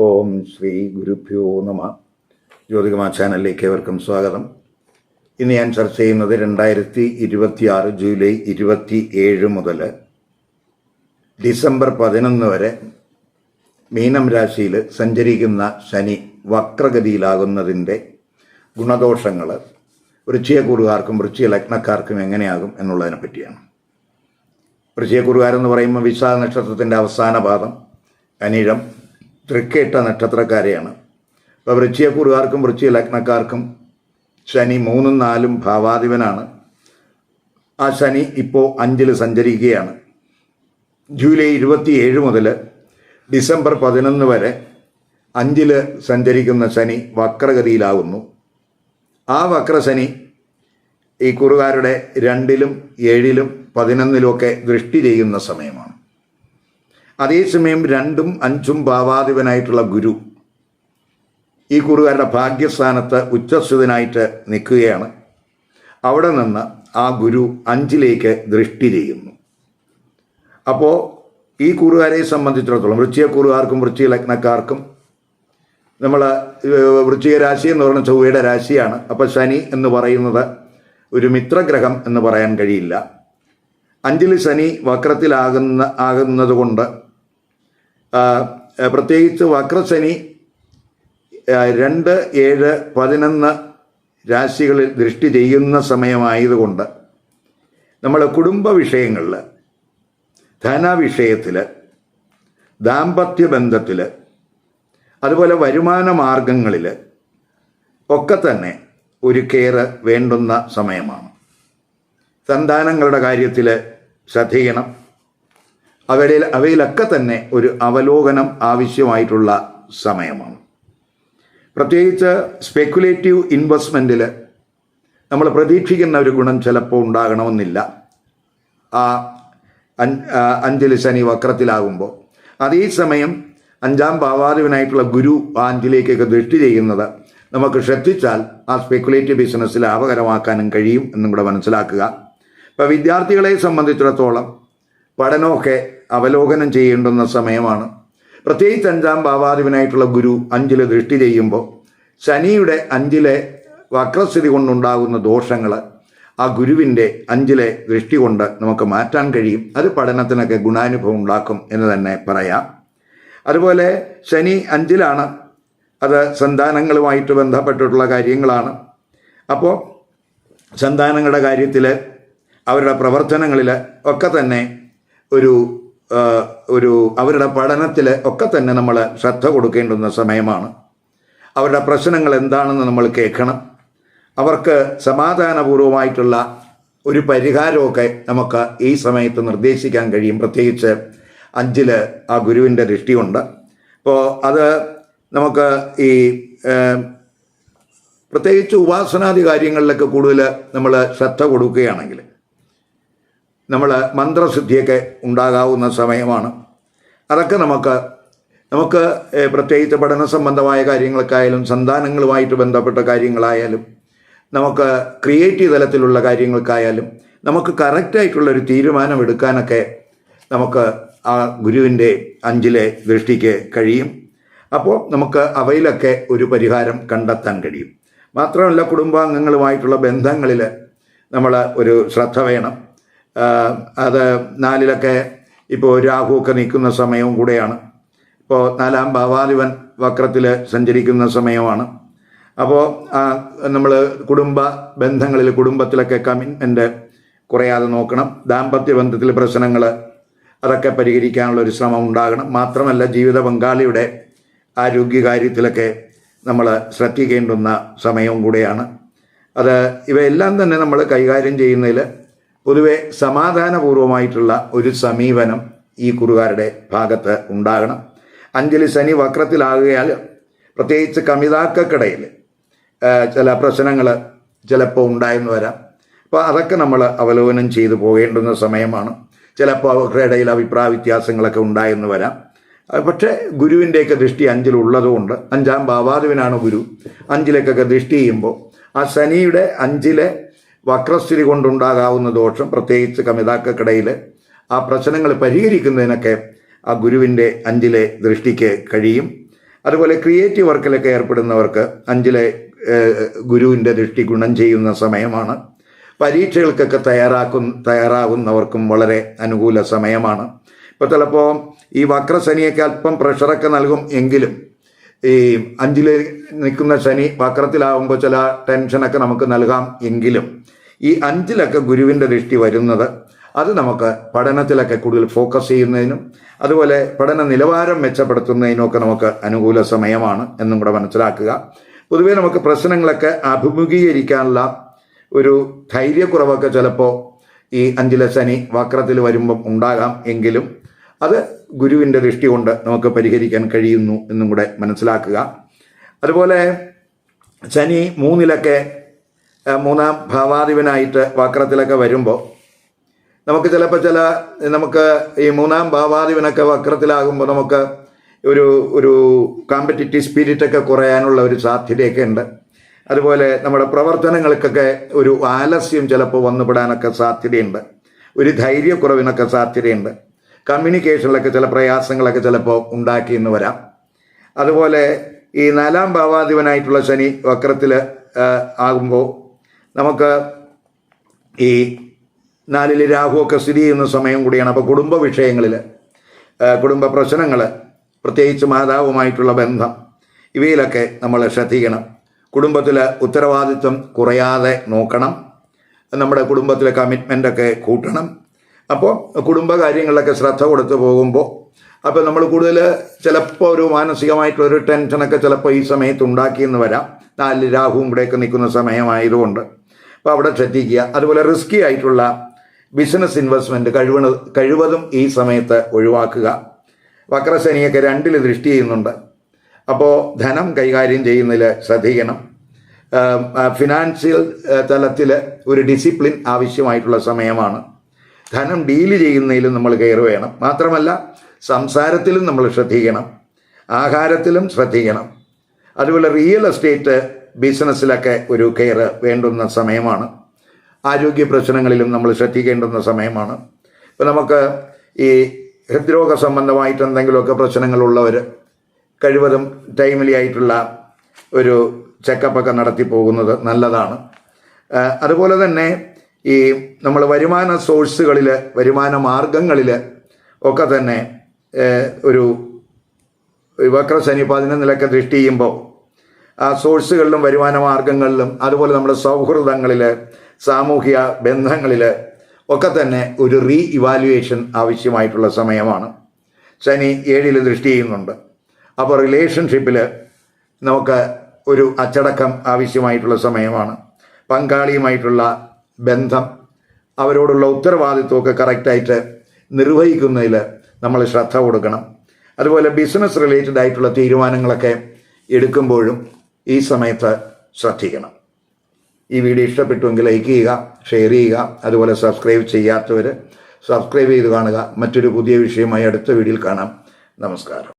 ഓം ശ്രീ ഗുരുഭ്യോ നമ. ജ്യോതികമാ ചാനലിലേക്ക് ഏവർക്കും സ്വാഗതം. ഇന്ന് ഞാൻ ചർച്ച ചെയ്യുന്നത് 2026 ജൂലൈ 27 മുതൽ ഡിസംബർ 11 വരെ മീനം രാശിയിൽ സഞ്ചരിക്കുന്ന ശനി വക്രഗതിയിലാകുന്നതിൻ്റെ ഗുണദോഷങ്ങൾ വൃശ്ചികക്കൂറുകാർക്കും വൃശ്ചിക ലഗ്നക്കാർക്കും എങ്ങനെയാകും എന്നുള്ളതിനെ പറ്റിയാണ്. വൃശ്ചികക്കൂറുകാരെന്ന് പറയുമ്പോൾ വിശാഖ നക്ഷത്രത്തിൻ്റെ അവസാന പാദം, അനിഴം, തൃക്കേട്ട നക്ഷത്രക്കാരെയാണ്. അപ്പോൾ വൃശ്ചികക്കൂറുകാർക്കും വൃശ്ചിക ലഗ്നക്കാർക്കും ശനി 3ഉം 4ഉം ഭാവാധിപനാണ്. ആ ശനി ഇപ്പോൾ 5ൽ സഞ്ചരിക്കുകയാണ്. ജൂലൈ 27 മുതൽ ഡിസംബർ 11 വരെ 5ൽ സഞ്ചരിക്കുന്ന ശനി വക്രഗതിയിലാകുന്നു. ആ വക്രശനി ഈ കുറുകാരുടെ 2ലും 7ലും 11ലുമൊക്കെ ദൃഷ്ടി ചെയ്യുന്ന സമയമാണ്. അതേസമയം 2ഉം 5ഉം ഭാവാധിപനായിട്ടുള്ള ഗുരു ഈ കുറുകാരുടെ ഭാഗ്യസ്ഥാനത്ത് ഉച്ചസ്ഥിതനായിട്ട് നിൽക്കുകയാണ്. അവിടെ നിന്ന് ആ ഗുരു 5ലേക്ക് ദൃഷ്ടി ചെയ്യുന്നു. അപ്പോൾ ഈ കുറുകാരെ സംബന്ധിച്ചിടത്തോളം വൃശ്ചികക്കൂറുകാർക്കും വൃശ്ചിക ലഗ്നക്കാർക്കും നമ്മൾ വൃശ്ചിക രാശി എന്ന് പറയുന്ന ചൊവ്വയുടെ രാശിയാണ്. അപ്പോൾ ശനി എന്ന് പറയുന്നത് ഒരു മിത്രഗ്രഹം എന്ന് പറയാൻ കഴിയില്ല. 5ൽ ശനി ആകുന്നത് കൊണ്ട് പ്രത്യേകിച്ച് വക്രശനി 2, 7, 11 രാശികളിൽ ദൃഷ്ടി ചെയ്യുന്ന സമയമായതുകൊണ്ട് നമ്മൾ കുടുംബ വിഷയങ്ങളിൽ, ധനവിഷയത്തിൽ, ദാമ്പത്യ ബന്ധത്തിൽ, അതുപോലെ വരുമാന മാർഗങ്ങളിൽ ഒക്കെ തന്നെ ഒരു കെയർ വേണ്ടുന്ന സമയമാണ്. സന്താനങ്ങളുടെ കാര്യത്തിൽ ശ്രദ്ധിക്കണം. അവയിലൊക്കെ തന്നെ ഒരു അവലോകനം ആവശ്യമായിട്ടുള്ള സമയമാണ്. പ്രത്യേകിച്ച് സ്പെക്കുലേറ്റീവ് ഇൻവെസ്റ്റ്മെൻറ്റിൽ നമ്മൾ പ്രതീക്ഷിക്കുന്ന ഒരു ഗുണം ചിലപ്പോൾ ഉണ്ടാകണമെന്നില്ല. ആ 5ൽ ശനി വക്രത്തിലാകുമ്പോൾ അതേസമയം 5ആം ഭാവാധിപനായിട്ടുള്ള ഗുരു 5ലേക്കൊക്കെ ദൃഷ്ടി ചെയ്യുന്നത് നമുക്ക് ശ്രദ്ധിച്ചാൽ ആ സ്പെക്കുലേറ്റീവ് ബിസിനസ്സിൽ ലാഭകരമാക്കാനും കഴിയും എന്നും കൂടെ മനസ്സിലാക്കുക. ഇപ്പോൾ വിദ്യാർത്ഥികളെ സംബന്ധിച്ചിടത്തോളം പഠനമൊക്കെ അവലോകനം ചെയ്യേണ്ടുന്ന സമയമാണ്. പ്രത്യേകിച്ച് 5ആം ഭാവാധിപനായിട്ടുള്ള ഗുരു 5ൽ ദൃഷ്ടി ചെയ്യുമ്പോൾ ശനിയുടെ 5ലെ വക്രസ്ഥിതി കൊണ്ടുണ്ടാകുന്ന ദോഷങ്ങൾ ആ ഗുരുവിൻ്റെ 5ലെ ദൃഷ്ടി കൊണ്ട് നമുക്ക് മാറ്റാൻ കഴിയും. അത് പഠനത്തിനൊക്കെ ഗുണാനുഭവം ഉണ്ടാക്കും എന്ന് തന്നെ പറയാം. അതുപോലെ ശനി 5ലാണ്. അത് സന്താനങ്ങളുമായിട്ട് ബന്ധപ്പെട്ടിട്ടുള്ള കാര്യങ്ങളാണ്. അപ്പോൾ സന്താനങ്ങളുടെ കാര്യത്തിൽ, അവരുടെ പ്രവർത്തനങ്ങളിൽ ഒക്കെ തന്നെ ഒരു അവരുടെ പഠനത്തിൽ ഒക്കെ തന്നെ നമ്മൾ ശ്രദ്ധ കൊടുക്കേണ്ടുന്ന സമയമാണ്. അവരുടെ പ്രശ്നങ്ങൾ എന്താണെന്ന് നമ്മൾ കേൾക്കണം. അവർക്ക് സമാധാനപൂർവമായിട്ടുള്ള ഒരു പരിഹാരമൊക്കെ നമുക്ക് ഈ സമയത്ത് നിർദ്ദേശിക്കാൻ കഴിയും. പ്രത്യേകിച്ച് 5ൽ ആ ഗുരുവിൻ്റെ ദൃഷ്ടിയുണ്ട്. അപ്പോൾ അത് നമുക്ക് ഈ പ്രത്യേകിച്ച് ഉപാസനാദി കാര്യങ്ങളിലൊക്കെ കൂടുതൽ നമ്മൾ ശ്രദ്ധ കൊടുക്കുകയാണെങ്കിൽ നമ്മൾ മന്ത്രസിദ്ധിയൊക്കെ ഉണ്ടാകാവുന്ന സമയമാണ്. അതൊക്കെ നമുക്ക് പ്രത്യേകിച്ച് പഠന സംബന്ധമായ കാര്യങ്ങൾക്കായാലും സന്താനങ്ങളുമായിട്ട് ബന്ധപ്പെട്ട കാര്യങ്ങളായാലും നമുക്ക് ക്രിയേറ്റീവ് തലത്തിലുള്ള കാര്യങ്ങൾക്കായാലും നമുക്ക് കറക്റ്റായിട്ടുള്ളൊരു തീരുമാനമെടുക്കാനൊക്കെ നമുക്ക് ആ ഗുരുവിൻ്റെ 5ലെ ദൃഷ്ടിക്ക് കഴിയും. അപ്പോൾ നമുക്ക് അവയിലൊക്കെ ഒരു പരിഹാരം കണ്ടെത്താൻ കഴിയും. മാത്രമല്ല കുടുംബാംഗങ്ങളുമായിട്ടുള്ള ബന്ധങ്ങളിൽ നമ്മൾ ഒരു ശ്രദ്ധ വേണം. അത് 4ലൊക്കെ ഇപ്പോൾ രാഹുവൊക്കെ നിൽക്കുന്ന സമയവും കൂടെയാണ്. ഇപ്പോൾ 4ആം ഭാവാധിപൻ വക്രത്തിൽ സഞ്ചരിക്കുന്ന സമയമാണ്. അപ്പോൾ നമ്മൾ കുടുംബ ബന്ധങ്ങളിൽ, കുടുംബത്തിലൊക്കെ കമ്മിറ്റ്മെൻറ്റ് കുറയാതെ നോക്കണം. ദാമ്പത്യ ബന്ധത്തിൽ പ്രശ്നങ്ങൾ അതൊക്കെ പരിഹരിക്കാനുള്ളൊരു ശ്രമം ഉണ്ടാകണം. മാത്രമല്ല ജീവിത പങ്കാളിയുടെ ആരോഗ്യകാര്യത്തിലൊക്കെ നമ്മൾ ശ്രദ്ധിക്കേണ്ടുന്ന സമയവും കൂടെയാണ്. ഇവയെല്ലാം തന്നെ നമ്മൾ കൈകാര്യം ചെയ്യുന്നതിൽ പൊതുവെ സമാധാനപൂർവമായിട്ടുള്ള ഒരു സമീപനം ഈ കുറുകാരുടെ ഭാഗത്ത് ഉണ്ടാകണം. 5ൽ ശനി വക്രത്തിലാകുകയാൽ പ്രത്യേകിച്ച് കമിതാക്കൾക്കിടയിൽ ചില പ്രശ്നങ്ങൾ ചിലപ്പോൾ ഉണ്ടായെന്ന് വരാം. അപ്പോൾ അതൊക്കെ നമ്മൾ അവലോകനം ചെയ്തു പോകേണ്ടുന്ന സമയമാണ്. ചിലപ്പോൾ അവരുടെ ഇടയിൽ അഭിപ്രായ വ്യത്യാസങ്ങളൊക്കെ ഉണ്ടായെന്ന് വരാം. പക്ഷേ ഗുരുവിൻ്റെയൊക്കെ ദൃഷ്ടി 5ൽ ഉള്ളതുകൊണ്ട്, 5ആം ഭാവാധിപനാണ് ഗുരു, 5ലേക്കൊക്കെ ദൃഷ്ടി ചെയ്യുമ്പോൾ ആ ശനിയുടെ 5ലെ വക്രസ്ഥിതി കൊണ്ടുണ്ടാകാവുന്ന ദോഷം, പ്രത്യേകിച്ച് കമിതാക്കൾക്കിടയിൽ ആ പ്രശ്നങ്ങൾ പരിഹരിക്കുന്നതിനൊക്കെ ആ ഗുരുവിൻ്റെ 5ലെ ദൃഷ്ടിക്ക് കഴിയും. അതുപോലെ ക്രിയേറ്റീവ് വർക്കിലൊക്കെ ഏർപ്പെടുന്നവർക്ക് 5-ലെ ഗുരുവിൻ്റെ ദൃഷ്ടി ഗുണം ചെയ്യുന്ന സമയമാണ്. പരീക്ഷകൾക്കൊക്കെ തയ്യാറാകുന്നവർക്കും വളരെ അനുകൂല സമയമാണ്. ഇപ്പോൾ ചിലപ്പോൾ ഈ വക്രശനിയൊക്കെ അല്പം പ്രഷറൊക്കെ നൽകും എങ്കിലും ഈ 5-ൽ നിൽക്കുന്ന ശനി വക്രത്തിലാവുമ്പോൾ ചില ടെൻഷനൊക്കെ നമുക്ക് നൽകാം എങ്കിലും ഈ 5-ലൊക്കെ ഗുരുവിൻ്റെ ദൃഷ്ടി വരുന്നത് അത് നമുക്ക് പഠനത്തിലൊക്കെ കൂടുതൽ ഫോക്കസ് ചെയ്യുന്നതിനും അതുപോലെ പഠന നിലവാരം മെച്ചപ്പെടുത്തുന്നതിനും ഒക്കെ നമുക്ക് അനുകൂല സമയമാണ് എന്നും കൂടെ മനസ്സിലാക്കുക. പൊതുവേ നമുക്ക് പ്രശ്നങ്ങളൊക്കെ അഭിമുഖീകരിക്കാനുള്ള ഒരു ധൈര്യക്കുറവൊക്കെ ചിലപ്പോൾ ഈ 5-ലെ ശനി വക്രത്തിൽ വരുമ്പം ഉണ്ടാകാം എങ്കിലും അത് ഗുരുവിൻ്റെ ദൃഷ്ടി കൊണ്ട് നമുക്ക് പരിഹരിക്കാൻ കഴിയുന്നു എന്നും കൂടെ മനസ്സിലാക്കുക. അതുപോലെ ശനി 3-ലൊക്കെ 3-ാം ഭാവാധിപനായിട്ട് വക്രത്തിലൊക്കെ വരുമ്പോൾ നമുക്ക് ചിലപ്പോൾ നമുക്ക് ഈ 3-ാം ഭാവാധിപനൊക്കെ വക്രത്തിലാകുമ്പോൾ നമുക്ക് ഒരു കോമ്പറ്റിറ്റീവ് സ്പിരിറ്റൊക്കെ കുറയാനുള്ള ഒരു സാധ്യതയൊക്കെ ഉണ്ട്. അതുപോലെ നമ്മുടെ പ്രവർത്തനങ്ങൾക്കൊക്കെ ഒരു ആലസ്യം ചിലപ്പോൾ വന്നുപെടാനൊക്കെ സാധ്യതയുണ്ട്. ഒരു ധൈര്യക്കുറവിനൊക്കെ സാധ്യതയുണ്ട്. കമ്മ്യൂണിക്കേഷനിലൊക്കെ ചില പ്രയാസങ്ങളൊക്കെ ചിലപ്പോൾ ഉണ്ടാക്കിയെന്ന് വരാം. അതുപോലെ ഈ 4-ാം ഭാവാധിപനായിട്ടുള്ള ശനി വക്രത്തിൽ ആകുമ്പോൾ നമുക്ക് ഈ 4-ൽ രാഹുവൊക്കെ സ്ഥിതി ചെയ്യുന്ന സമയം കൂടിയാണ്. അപ്പോൾ കുടുംബ വിഷയങ്ങളിൽ കുടുംബ പ്രശ്നങ്ങൾ, പ്രത്യേകിച്ച് മാതാവുമായിട്ടുള്ള ബന്ധം, ഇവയിലൊക്കെ നമ്മൾ ശ്രദ്ധിക്കണം. കുടുംബത്തിൽ ഉത്തരവാദിത്വം കുറയാതെ നോക്കണം. നമ്മുടെ കുടുംബത്തിലെ കമ്മിറ്റ്മെൻ്റൊക്കെ കൂട്ടണം. അപ്പോൾ കുടുംബകാര്യങ്ങളിലൊക്കെ ശ്രദ്ധ കൊടുത്ത് പോകുമ്പോൾ അപ്പോൾ നമ്മൾ കൂടുതൽ ചിലപ്പോൾ ഒരു മാനസികമായിട്ടുള്ളൊരു ടെൻഷനൊക്കെ ചിലപ്പോൾ ഈ സമയത്ത് ഉണ്ടാക്കിയെന്ന് വരാം. 4-ൽ രാഹുവും കൂടെയൊക്കെ നിൽക്കുന്ന സമയമായതുകൊണ്ട് അപ്പോൾ അവിടെ ശ്രദ്ധിക്കുക. അതുപോലെ റിസ്കി ആയിട്ടുള്ള ബിസിനസ് ഇൻവെസ്റ്റ്മെൻറ്റ് കഴിവതും ഈ സമയത്ത് ഒഴിവാക്കുക. വക്രശനിയൊക്കെ 2-ൽ ദൃഷ്ടി ചെയ്യുന്നുണ്ട്. അപ്പോൾ ധനം കൈകാര്യം ചെയ്യുന്നതിൽ ശ്രദ്ധിക്കണം. ഫിനാൻഷ്യൽ തലത്തിൽ ഒരു ഡിസിപ്ലിൻ ആവശ്യമായിട്ടുള്ള സമയമാണ്. ധനം ഡീല് ചെയ്യുന്നതിലും നമ്മൾ കെയർ വേണം. മാത്രമല്ല സംസാരത്തിലും നമ്മൾ ശ്രദ്ധിക്കണം, ആഹാരത്തിലും ശ്രദ്ധിക്കണം. അതുപോലെ റിയൽ എസ്റ്റേറ്റ് ബിസിനസ്സിലൊക്കെ ഒരു കെയർ വേണ്ടുന്ന സമയമാണ്. ആരോഗ്യ പ്രശ്നങ്ങളിലും നമ്മൾ ശ്രദ്ധിക്കേണ്ടുന്ന സമയമാണ്. ഇപ്പോൾ നമുക്ക് ഈ ഹൃദ്രോഗ സംബന്ധമായിട്ട് എന്തെങ്കിലുമൊക്കെ പ്രശ്നങ്ങളുള്ളവർ കഴിവതും ടൈംലി ആയിട്ടുള്ള ഒരു ചെക്കപ്പൊക്കെ നടത്തി പോകുന്നത് നല്ലതാണ്. അതുപോലെ തന്നെ ഈ നമ്മൾ വരുമാന സോഴ്സുകളിൽ, വരുമാന മാർഗങ്ങളിൽ ഒക്കെ തന്നെ ഒരു വക്രശനി 11-ലൊക്കെ ദൃഷ്ടി ചെയ്യുമ്പോൾ ആ സോഴ്സുകളിലും വരുമാന മാർഗങ്ങളിലും അതുപോലെ നമ്മുടെ സൗഹൃദങ്ങളിൽ, സാമൂഹിക ബന്ധങ്ങളിൽ ഒക്കെ തന്നെ ഒരു റീ ഇവാലുവേഷൻ ആവശ്യമായിട്ടുള്ള സമയമാണ്. ശനി 7-ൽ ദൃഷ്ടി ചെയ്യുന്നുണ്ട്. അപ്പോൾ റിലേഷൻഷിപ്പിൽ നമുക്ക് ഒരു അച്ചടക്കം ആവശ്യമായിട്ടുള്ള സമയമാണ്. പങ്കാളിയുമായിട്ടുള്ള ബന്ധം, അവരോടുള്ള ഉത്തരവാദിത്വമൊക്കെ കറക്റ്റായിട്ട് നിർവഹിക്കുന്നതിൽ നമ്മൾ ശ്രദ്ധ കൊടുക്കണം. അതുപോലെ ബിസിനസ് റിലേറ്റഡ് ആയിട്ടുള്ള തീരുമാനങ്ങളൊക്കെ എടുക്കുമ്പോഴും ഈ സമയത്ത് ശ്രദ്ധിക്കണം. ഈ വീഡിയോ ഇഷ്ടപ്പെട്ടുവെങ്കിൽ ലൈക്ക് ചെയ്യുക, ഷെയർ ചെയ്യുക. അതുപോലെ സബ്സ്ക്രൈബ് ചെയ്യാത്തവർ സബ്സ്ക്രൈബ് ചെയ്ത് കാണുക. മറ്റൊരു പുതിയ വിഷയമായി അടുത്ത വീഡിയോയിൽ കാണാം. നമസ്കാരം.